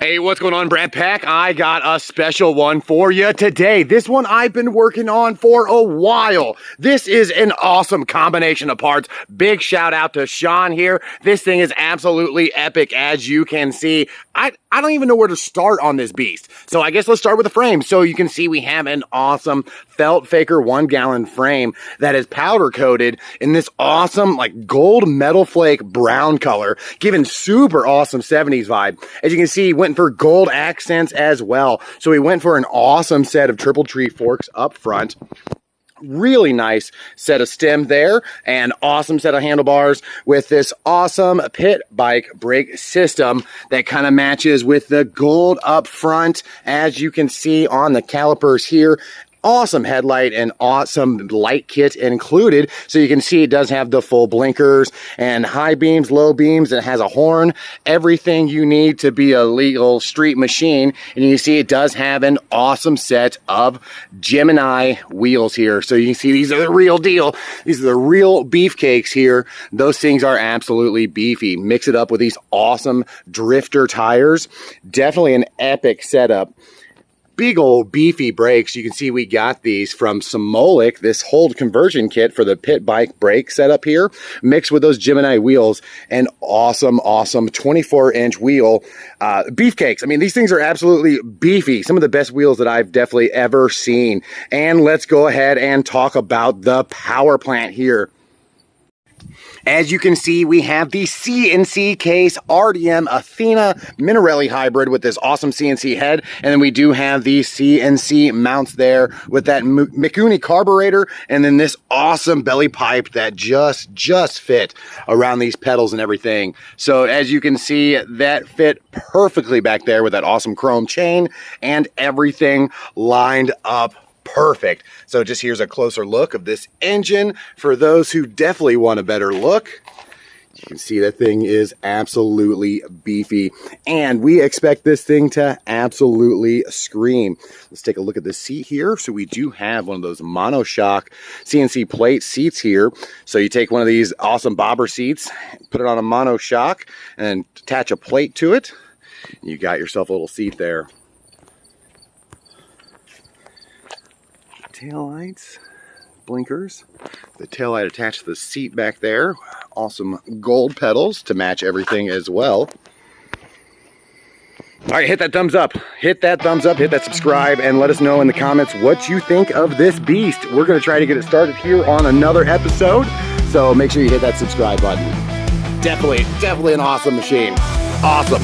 Hey, what's going on, Brad Pack? I got a special one for you today. This one I've been working on for a while. This is an awesome combination of parts. Big shout out to Sean here. This thing is absolutely epic, as you can see. I don't even know where to start on this beast. So I guess let's start with the frame. So you can see we have an awesome felt faker 1 gallon frame that is powder coated in this awesome like gold metal flake brown color, giving super awesome 70s vibe. As you can see, went for gold accents as well. So we went for an awesome set of triple tree forks up front. Really nice set of stem there, and awesome set of handlebars with this awesome pit bike brake system that kind of matches with the gold up front, as you can see on the calipers here. Awesome headlight and awesome light kit included. So you can see it does have the full blinkers and high beams, low beams. It has a horn, everything you need to be a legal street machine. And you can see it does have an awesome set of Gemini wheels here. So you can see these are the real deal. These are the real beefcakes here. Those things are absolutely beefy. Mix it up with these awesome drifter tires. Definitely an epic setup. Big old beefy brakes. You can see we got these from Smolik, this hold conversion kit for the pit bike brake setup here, mixed with those Gemini wheels, and awesome 24-inch wheel beefcakes. I mean, these things are absolutely beefy. Some of the best wheels that I've definitely ever seen. And let's go ahead and talk about the power plant here. As you can see, we have the CNC case RDM Athena Minarelli hybrid with this awesome CNC head. And then we do have the CNC mounts there with that Mikuni carburetor. And then this awesome belly pipe that just fit around these pedals and everything. So as you can see, that fit perfectly back there with that awesome chrome chain and everything lined up perfect. So just here's a closer look of this engine for those who definitely want a better look. You can see that thing is absolutely beefy, and we expect this thing to absolutely scream. Let's take a look at the seat here. So we do have one of those monoshock CNC plate seats here. So you take one of these awesome bobber seats, put it on a monoshock, and attach a plate to it. You got yourself a little seat there. Tail lights, blinkers, the tail light attached to the seat back there. Awesome gold pedals to match everything as well. All right, hit that thumbs up, hit that thumbs up, hit that subscribe, and let us know in the comments what you think of this beast. We're going to try to get it started here on another episode, so make sure you hit that subscribe button. Definitely an awesome machine. Awesome.